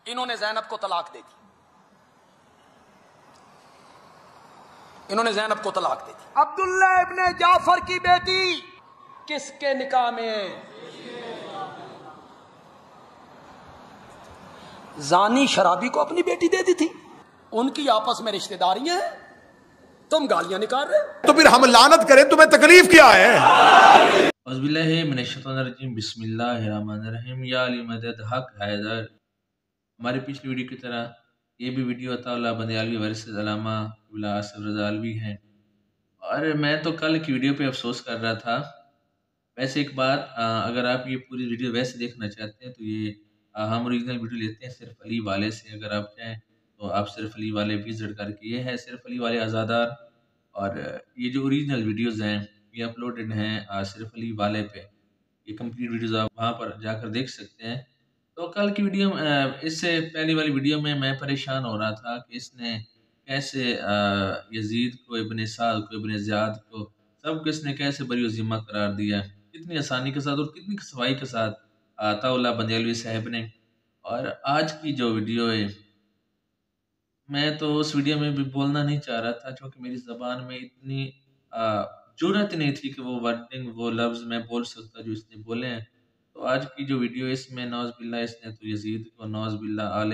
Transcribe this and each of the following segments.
انہوں نے زینب کو طلاق دے دی، انہوں نے زینب کو طلاق دے دی۔ عبداللہ ابن جعفر کی بیٹی کس کے نکاح میں ہے؟ زانی شرابی کو اپنی بیٹی دے دی تھی، ان کی آپس میں رشتہ داریاں ہیں، تم گالیاں نکال رہے تو پھر ہم لعنت کریں، تمہیں تکلیف کیا ہے؟ اعوذ باللہ من الشیطان الرجیم، بسم اللہ الرحمن الرحیم۔ یا علی مدد حق حیدر۔ ہماری پچھلی ویڈیو کی طرح یہ بھی ویڈیو عطا اللہ بندیالوی ورسز علامہ قبلہ آصف رضا علوی ہے، اور میں تو کل کی ویڈیو پہ افسوس کر رہا تھا۔ ویسے ایک بات، اگر آپ یہ پوری ویڈیو ویسے دیکھنا چاہتے ہیں تو یہ ہم اوریجنل ویڈیو لیتے ہیں صرف علی والے سے، اگر آپ چاہیں تو آپ صرف علی والے وزٹ کر کے، یہ ہے صرف علی والے آزادار، اور یہ جو اوریجنل ویڈیوز ہیں یہ اپلوڈڈ ہیں صرف علی والے پہ، یہ کمپلیٹ ویڈیوز آپ وہاں پر جا کر دیکھ سکتے ہیں۔ تو کل کی ویڈیو، اس سے پہلی والی ویڈیو میں پریشان ہو رہا تھا کہ اس نے کیسے یزید کو، ابن سعد کو، ابن زیاد کو، سب کو اس نے کیسے بری و ذمہ قرار دیا، کتنی آسانی کے ساتھ اور کتنی صفائی کے ساتھ عطا اللہ بندیالوی صاحب نے۔ اور آج کی جو ویڈیو ہے، میں تو اس ویڈیو میں بھی بولنا نہیں چاہ رہا تھا کیونکہ میری زبان میں اتنی جرأت نہیں تھی کہ وہ ورڈنگ، وہ لفظ میں بول سکتا جو اس نے بولے ہیں۔ تو آج کی جو ویڈیو اس میں نعوذ باللہ اس نے تو یزید کو، نعوذ باللہ آل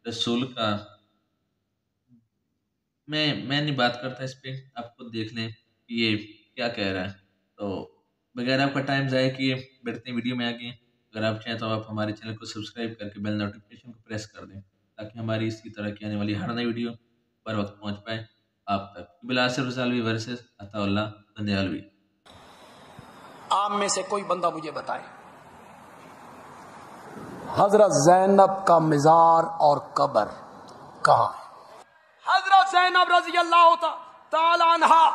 رسول کا، میں نہیں بات کرتا اس پہ، آپ خود دیکھ لیں کہ یہ کیا کہہ رہا ہے۔ تو بغیر آپ کا ٹائم ضائع کیے بڑھتے ہیں ویڈیو میں آگے۔ اگر آپ چاہیں تو آپ ہمارے چینل کو سبسکرائب کر کے بیل نوٹیفیکیشن کو پریس کر دیں تاکہ ہماری اسی طرح کی آنے والی ہر نئی ویڈیو پر وقت پہنچ پائے آپ تک۔ قبلہ آصف رضا علوی ورسز عطا اللہ بندیالوی۔ آپ میں سے کوئی بندہ مجھے بتائے حضرت زینب کا مزار اور قبر کہاں ہے؟ حضرت زینب رضی اللہ تعالی عنہا،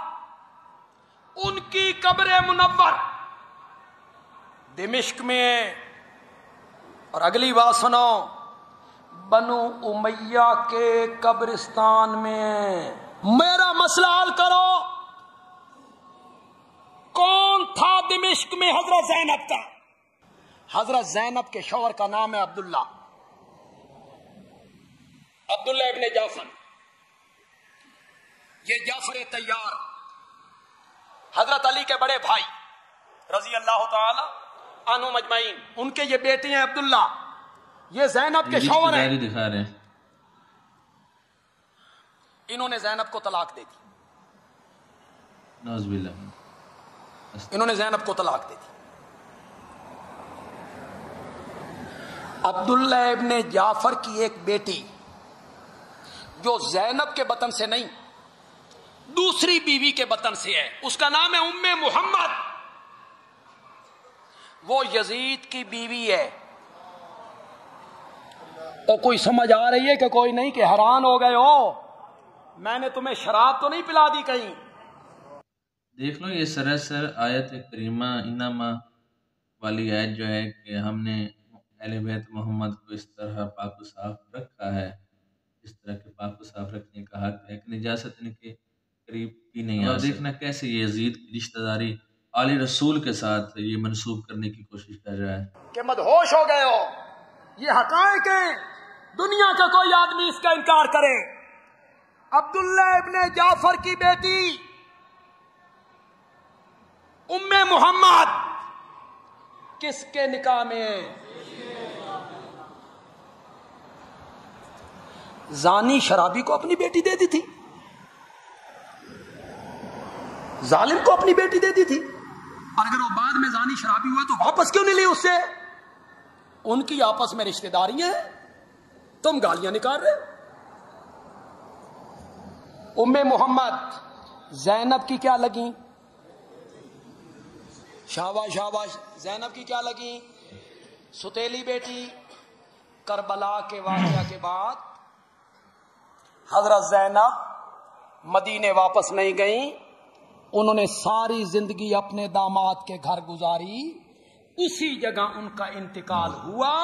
ان کی قبر منور دمشق میں ہے، اور اگلی بات سنو، بنو امیہ کے قبرستان میں۔ میرا مسئلہ حل کرو، کون تھا دمشق میں حضرت زینب کا؟ حضرت زینب کے شوہر کا نام ہے عبداللہ ابن جعفر، یہ جعفر طیار حضرت علی کے بڑے بھائی رضی اللہ تعالی عنہم اجمعین، ان کے یہ بیٹے ہیں عبداللہ، یہ زینب کے شوہر ہیں۔ دکھا رہے ہیں، انہوں نے زینب کو طلاق دے دی، نعوذ باللہ، انہوں نے زینب کو طلاق دے دی۔ عبداللہ ابن جعفر کی ایک بیٹی جو زینب کے بطن سے نہیں، دوسری بیوی کے بطن سے ہے، اس کا نام ہے ام محمد، وہ یزید کی بیوی ہے۔ تو کوئی سمجھ آ رہی ہے کہ کوئی نہیں، کہ حیران ہو گئے ہو؟ میں نے تمہیں شراب تو نہیں پلا دی کہیں؟ دیکھ لو، یہ سراسر آیت کریمہ انما والی آیت جو ہے کہ ہم نے اہل بیت محمد کو اس طرح پاک و صاف رکھا ہے، اس طرح کے پاک و صاف رکھنے کا حق ہے کہ نجاست ان کے قریب بھی نہیں آ سکتی۔ دیکھنا کیسے یہ یزید کی رشتہ داری آل رسول کے ساتھ یہ منسوب کرنے کی کوشش کر رہا ہے کہ مدہوش ہو گئے ہو، یہ حقائق ہیں، دنیا کا کوئی آدمی اس کا انکار کرے۔ عبداللہ ابن جعفر کی بیٹی ام محمد کس کے نکاح میں ہے؟ زانی شرابی کو اپنی بیٹی دے دی تھی، ظالم کو اپنی بیٹی دے دی تھی، اور اگر وہ بعد میں زانی شرابی ہوئے تو واپس کیوں نہیں لی اس سے؟ ان کی آپس میں رشتہ داریاں ہیں، تم گالیاں نکال رہے۔ ام محمد زینب کی کیا لگی؟ شاباش شاباش، زینب کی کیا لگی؟ ستیلی بیٹی۔ کربلا کے واقعہ کے بعد حضرت زینب مدینے واپس نہیں گئیں، انہوں نے ساری زندگی اپنے داماد کے گھر گزاری، اسی جگہ ان کا انتقال ہوا،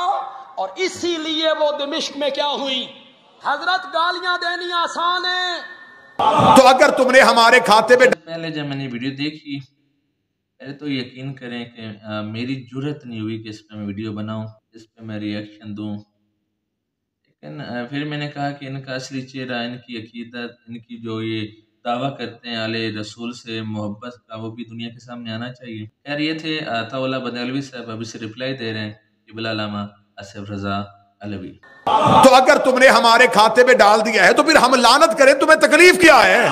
اور اسی لیے وہ دمشق میں کیا ہوئی؟ حضرت گالیاں دینی آسان ہے۔ تو اگر تم نے ہمارے کھاتے پہ پہلے جب میں نے ویڈیو دیکھی، پہلے تو یقین کریں کہ میری جرت نہیں ہوئی کہ اس پہ میں ویڈیو بناؤں، اس پہ میں ریئیکشن دوں، لیکن پھر میں نے کہا کہ ان کا اصلی چہرہ، ان کی عقیدت، ان کی جو یہ دعویٰ کرتے ہیں آل رسول سے محبت کا، وہ بھی دنیا کے سامنے آنا چاہیے۔ خیر یہ تھے عطا اللہ بندیالوی صاحب، ابھی سے رپلائی دے رہے ہیں قبلہ علامہ آصف رضا علوی۔ تو اگر تم نے ہمارے کھاتے میں ڈال دیا ہے تو پھر ہم لعنت کریں، تمہیں تکلیف کیا ہے؟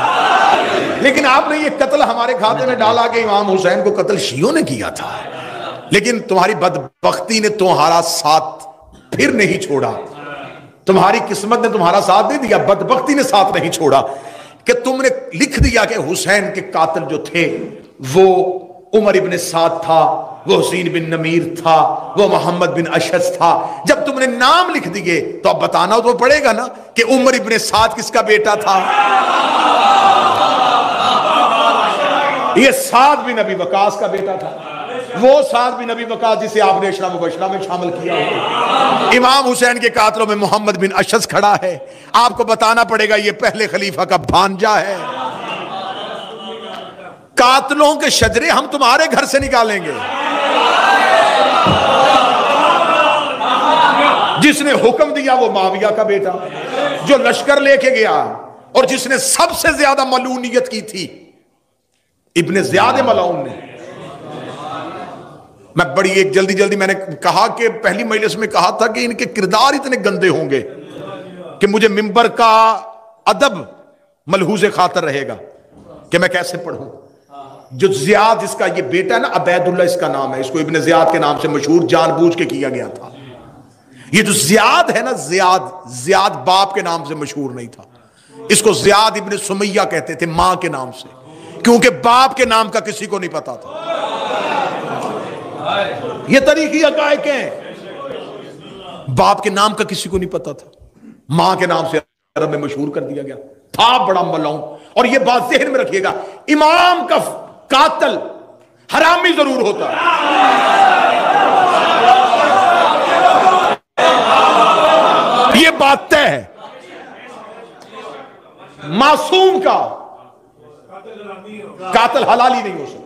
لیکن آپ نے یہ قتل ہمارے کھاتے میں ڈالا کہ امام حسین کو قتل شیعوں نے کیا تھا، لیکن تمہاری بدبختی نے تمہارا ساتھ پھر نہیں چھوڑا، تمہاری قسمت نے تمہارا ساتھ نہیں دیا، بدبختی نے ساتھ نہیں چھوڑا کہ تم نے لکھ دیا کہ حسین کے قاتل جو تھے وہ عمر ابن سعد تھا، وہ حسین بن نمیر تھا، وہ محمد بن اشعث تھا۔ جب تم نے نام لکھ دیے تو اب بتانا تو پڑے گا نا کہ عمر ابن سعد کس کا بیٹا تھا؟ یہ سعد بن ابی وقاص کا بیٹا تھا، وہ سعد بن ابی وقاص جسے آپ نے عشرہ مبشرہ میں شامل کیا ہو۔ امام حسین کے قاتلوں میں محمد بن اشعث کھڑا ہے، آپ کو بتانا پڑے گا یہ پہلے خلیفہ کا بھانجا ہے۔ قاتلوں کے شجرے ہم تمہارے گھر سے نکالیں گے۔ جس نے حکم دیا وہ معاویہ کا بیٹا، جو لشکر لے کے گیا، اور جس نے سب سے زیادہ ملعونیت کی تھی ابن زیاد ملعون نے۔ میں بڑی ایک جلدی میں نے کہا کہ پہلی مجلس میں کہا تھا کہ ان کے کردار اتنے گندے ہوں گے کہ مجھے منبر کا ادب ملحوظ خاطر رہے گا کہ میں کیسے پڑھوں۔ جو زیاد جس کا یہ بیٹا ہے نا، عبید اللہ اس کا نام ہے، اس کو ابن زیاد کے نام سے مشہور جان بوجھ کے کیا گیا تھا۔ یہ جو زیاد ہے نا، زیاد باپ کے نام سے مشہور نہیں تھا، اس کو زیاد ابن سمیہ کہتے تھے ماں کے نام سے، کیونکہ باپ کے نام کا کسی کو نہیں پتا تھا۔ یہ تاریخی حقائق ہیں، باپ کے نام کا کسی کو نہیں پتا تھا، ماں کے نام سے عرب میں مشہور کر دیا گیا تھا، بڑا ملعون۔ اور یہ بات ذہن میں رکھیے گا، امام کا قاتل حرامی ضرور ہوتا ہے، یہ بات طے ہے۔ معصوم کا قاتل حلالی نہیں ہو سکتا۔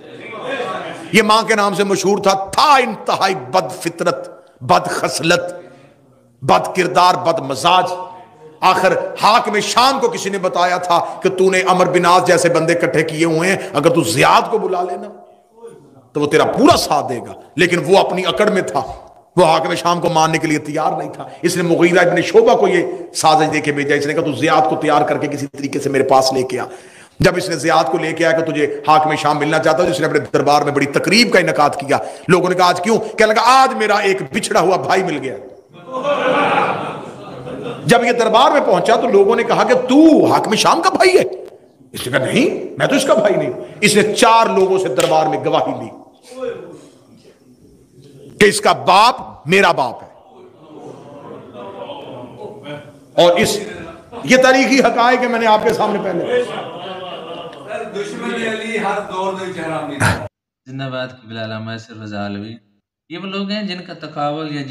یہ ماں کے نام سے مشہور تھا انتہائی بد فطرت، بد خصلت، بد کردار، بد مزاج۔ آخر حاکم شام کو کسی نے بتایا تھا کہ تو نے عمر بن عاص جیسے بندے کٹھے کیے ہوئے ہیں، اگر تو زیاد کو بلا لینا تو وہ تیرا پورا ساتھ دے گا، لیکن وہ اپنی اکڑ میں تھا، وہ حاکم شام کو ماننے کے لیے تیار نہیں تھا۔ اس نے مغیرہ ابن شعبہ کو یہ سازش دے کے بھیجا، اس نے کہا تو زیاد کو تیار کر کے کسی طریقے سے میرے پاس لے کے آ۔ جب اس نے زیاد کو لے کے آیا کہ تجھے حاکم شام ملنا چاہتا ہے، جس نے اپنے دربار میں بڑی تقریب کا انعقاد کیا۔ لوگوں نے کہا آج کیوں؟ کہنے لگا آج میرا ایک بچھڑا ہوا بھائی مل گیا۔ جب یہ دربار میں پہنچا تو لوگوں نے کہا کہ تو حاکم شام کا بھائی ہے؟ اس نے کہا نہیں، میں تو اس کا بھائی نہیں۔ اس نے 4 لوگوں سے دربار میں گواہی لی کہ اس کا باپ میرا باپ ہے، اور یہ تاریخی حقائق ہے، میں نے آپ کے سامنے پہلے۔ زندہ باد قبلہ علامہ آصف رضا علوی۔ یہ وہ لوگ ہیں جن کا تقابل یا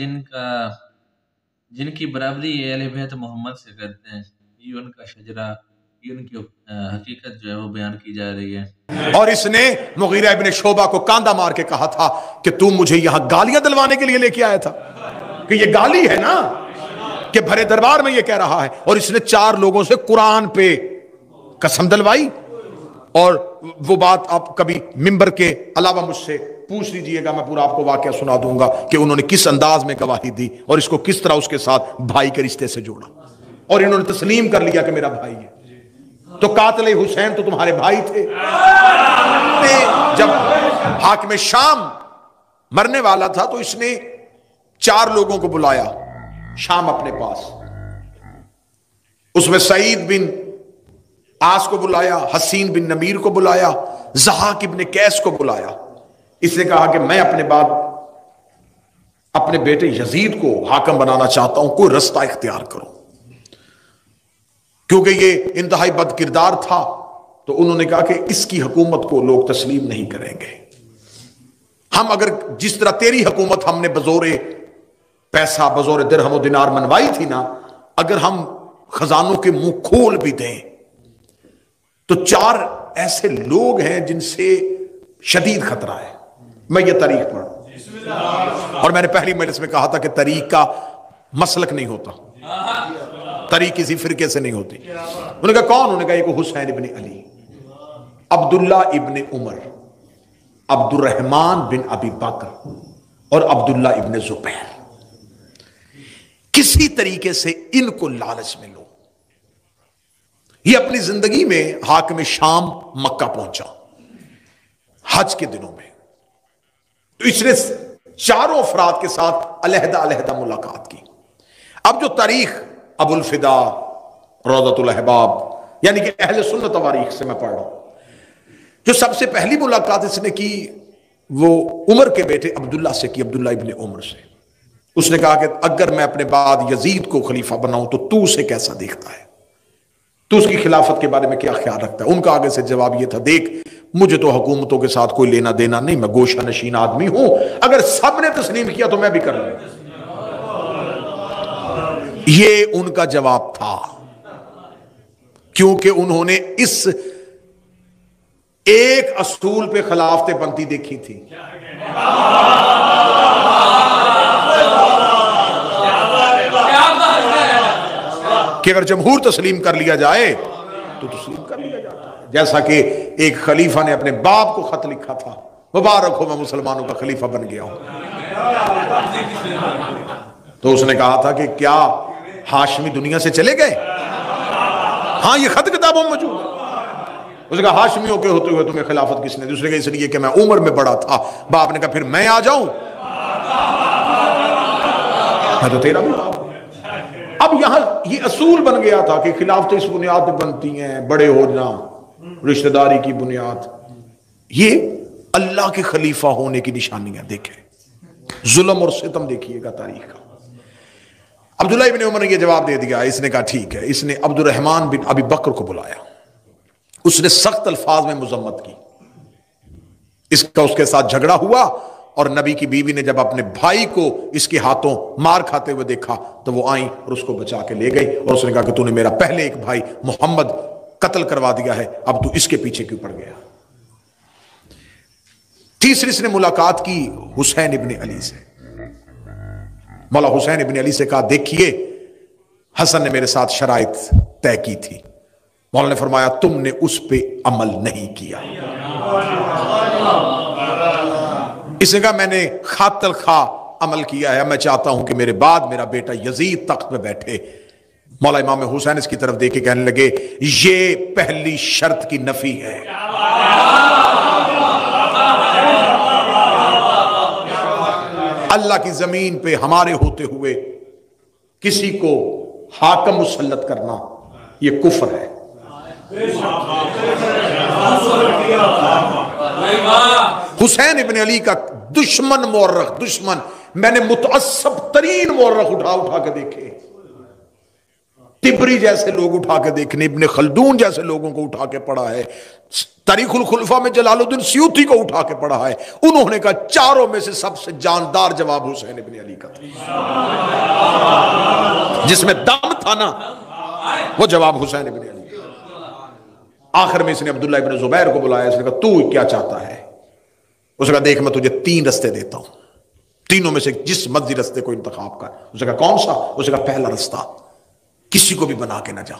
جن کی برابری اہل بیت محمد سے کرتے ہیں، یہ ان کا شجرہ، یہ ان کی حقیقت جو ہے وہ بیان کی جا رہی ہے۔ اور اس نے مغیرہ ابن شعبہ کو کاندھا مار کے کہا تھا کہ تم مجھے یہاں گالیاں دلوانے کے لیے لے کے آیا تھا، کہ یہ گالی ہے نا کہ بھرے دربار میں یہ کہہ رہا ہے۔ اور اس نے 4 لوگوں سے قرآن پہ قسم دلوائی، اور وہ بات آپ کبھی ممبر کے علاوہ مجھ سے پوچھ لیجئے گا، میں پورا آپ کو واقعہ سنا دوں گا کہ انہوں نے کس انداز میں گواہی دی اور اس کو کس طرح اس کے ساتھ بھائی کے رشتے سے جوڑا، اور انہوں نے تسلیم کر لیا کہ میرا بھائی ہے۔ تو قاتل حسین تو تمہارے بھائی تھے۔ جب حاکم شام مرنے والا تھا تو اس نے 4 لوگوں کو بلایا شام اپنے پاس، اس میں سعید بن عاص کو بلایا، حسین بن نمیر کو بلایا، ضحاک ابن قیس کو بلایا۔ اس نے کہا کہ میں اپنے بعد اپنے بیٹے یزید کو حاکم بنانا چاہتا ہوں، کوئی رستہ اختیار کرو، کیونکہ یہ انتہائی بد کردار تھا۔ تو انہوں نے کہا کہ اس کی حکومت کو لوگ تسلیم نہیں کریں گے، ہم اگر جس طرح تیری حکومت ہم نے بزور پیسہ، بزور درہم و دینار منوائی تھی نا، اگر ہم خزانوں کے منہ کھول بھی دیں تو 4 ایسے لوگ ہیں جن سے شدید خطرہ ہے۔ میں یہ تاریخ پڑھوں، اور میں نے پہلی مجلس میں کہا تھا کہ تاریخ کا مسلک نہیں ہوتا، تری کسی فرقے سے نہیں ہوتی. انہوں نے کہا کون؟ انہوں نے کہا ایک حسین ابن علی، عبداللہ ابن عمر، عبد الرحمن بن ابی بکر اور عبداللہ ابن زبیر. کسی طریقے سے ان کو لالچ میں لو. یہ اپنی زندگی میں حاکم شام مکہ پہنچا حج کے دنوں میں، تو اس نے چاروں افراد کے ساتھ علیحدہ علیحدہ ملاقات کی. اب جو تاریخ ابو الفدا، روضۃ الاحباب، یعنی کہ اہل سنت تواریخ سے میں پڑھ رہا ہوں، جو سب سے پہلی ملاقات اس نے کی وہ عمر کے بیٹے عبداللہ سے کی، عبداللہ ابن عمر سے. اس نے کہا کہ اگر میں اپنے بعد یزید کو خلیفہ بناؤں تو اسے کیسا دیکھتا ہے، تو اس کی خلافت کے بارے میں کیا خیال رکھتا ہے؟ ان کا آگے سے جواب یہ تھا، دیکھ مجھے تو حکومتوں کے ساتھ کوئی لینا دینا نہیں، میں گوشہ نشین آدمی ہوں، اگر سب نے تسلیم کیا تو میں بھی کر لوں. یہ ان کا جواب تھا، کیونکہ انہوں نے اس ایک اصول پہ خلافتیں بنتی دیکھی تھی. کہ اگر جمہور تسلیم کر لیا جائے تو تسلیم کر لیا جاتا ہے. جیسا کہ ایک خلیفہ نے اپنے باپ کو خط لکھا تھا، مبارک ہو میں مسلمانوں کا خلیفہ بن گیا ہوں. تو اس نے کہا تھا کہ کیا ہاشمی دنیا سے چلے گئے؟ ہاں یہ خط کتابوں میں موجود ہے. اس نے کہا ہاشمیوں کے ہوتے ہوئے تمہیں خلافت کس نے دی؟ اس نے کہا اس لیے کہ میں عمر میں بڑا تھا. باپ نے کہا پھر میں آ جاؤں، میں تو تیرا بھی باپ. اب یہاں یہ اصول بن گیا تھا کہ خلافت اس بنیاد پہ بنتی ہیں، بڑے ہو جانا، رشتہ داری کی بنیاد. یہ اللہ کے خلیفہ ہونے کی نشانیاں دیکھیں، ظلم اور ستم دیکھیے گا تاریخ کا. عبداللہ ابن عمر نے یہ جواب دے دیا. اس نے کہا ٹھیک ہے. اس نے عبد الرحمن بن ابی بکر کو بلایا، اس نے سخت الفاظ میں مذمت کی. اس کے ساتھ جھگڑا ہوا، اور نبی کی بیوی نے جب اپنے بھائی کو اس کے ہاتھوں مار کھاتے ہوئے دیکھا تو وہ آئیں اور اس کو بچا کے لے گئی، اور اس نے کہا کہ تو نے میرا پہلے ایک بھائی محمد قتل کروا دیا ہے، اب تو اس کے پیچھے کیوں پڑ گیا. تیسری اس نے ملاقات کی حسین ابن علی سے. مولا حسین ابن علی سے کہا دیکھیے حسن نے میرے ساتھ شرائط طے کی تھی. مولا نے فرمایا تم نے اس پہ عمل نہیں کیا. اس نے کہا میں نے خاط الخواہ عمل کیا ہے، میں چاہتا ہوں کہ میرے بعد میرا بیٹا یزید تخت پہ بیٹھے. مولا امام حسین اس کی طرف دیکھ کے کہنے لگے یہ پہلی شرط کی نفی ہے. اللہ کی زمین پہ ہمارے ہوتے ہوئے کسی کو حاکم مسلط کرنا یہ کفر ہے. حسین ابن علی کا دشمن مورخ، دشمن میں نے متعصب ترین مورخ اٹھا کے دیکھے. تبری جیسے لوگ اٹھا کے دیکھنے، ابن خلدون جیسے لوگوں کو اٹھا کے پڑھا ہے، تاریخ الخلفاء میں جلال الدین سیوطی کو اٹھا کے پڑھا ہے. انہوں نے کہا چاروں میں سے سب سے جاندار جواب حسین ابن علی کا تھا، جس میں دم تھا نا وہ جواب حسین ابن علی. آخر میں اس نے عبداللہ ابن زبیر کو بلایا. اس نے کہا تو کیا چاہتا ہے؟ اس نے کہا دیکھ میں تجھے 3 رستے دیتا ہوں، تینوں میں سے جس مرضی رستے کو انتخاب کر. اس نے کہا کون سا؟ اس نے کہا پہلا رستہ کسی کو بھی بنا کے نہ جا،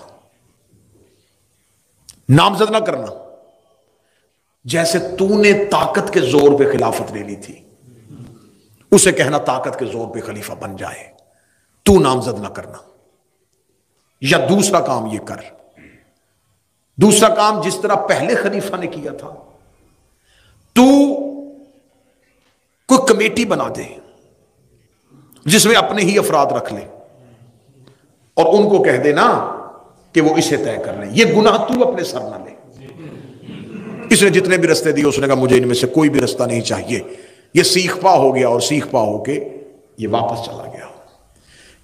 نامزد نہ کرنا. جیسے تو نے طاقت کے زور پہ خلافت لے لی تھی، اسے کہنا طاقت کے زور پہ خلیفہ بن جائے، تو نامزد نہ کرنا. یا دوسرا کام یہ کر، دوسرا کام جس طرح پہلے خلیفہ نے کیا تھا، تو کوئی کمیٹی بنا دے جس میں اپنے ہی افراد رکھ لے اور ان کو کہہ دے نا کہ وہ اسے طے کر لیں، یہ گناہ تو اپنے سر نہ لے. اس نے جتنے بھی رستے دیے اس نے کہا مجھے ان میں سے کوئی بھی رستہ نہیں چاہیے. یہ سیخ پا ہو گیا، اور سیخ پا ہو کے یہ واپس چلا گیا.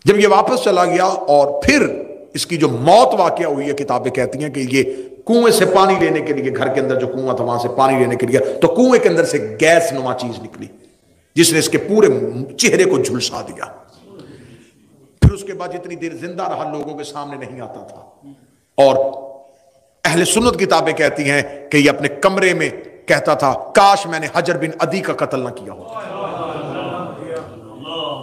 جب یہ واپس چلا گیا اور پھر اس کی جو موت واقعہ ہوئی ہے، کتابیں کہتی ہیں کہ یہ کنویں سے پانی لینے کے لیے، گھر کے اندر جو کنواں تھا وہاں سے پانی لینے کے لیے، تو کنویں کے اندر سے گیس نما چیز نکلی جس نے اس کے پورے چہرے کو جھلسا دیا. پھر اس کے بعد جتنی دیر زندہ رہا لوگوں کے سامنے نہیں آتا تھا. اور اہل سنت کتابیں کہتی ہیں کہ یہ اپنے کمرے میں کہتا تھا کاش میں نے حجر بن عدی کا قتل نہ کیا ہوتا،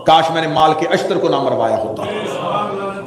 کاش میں نے مال کے اشتر کو نہ مروایا ہوتا.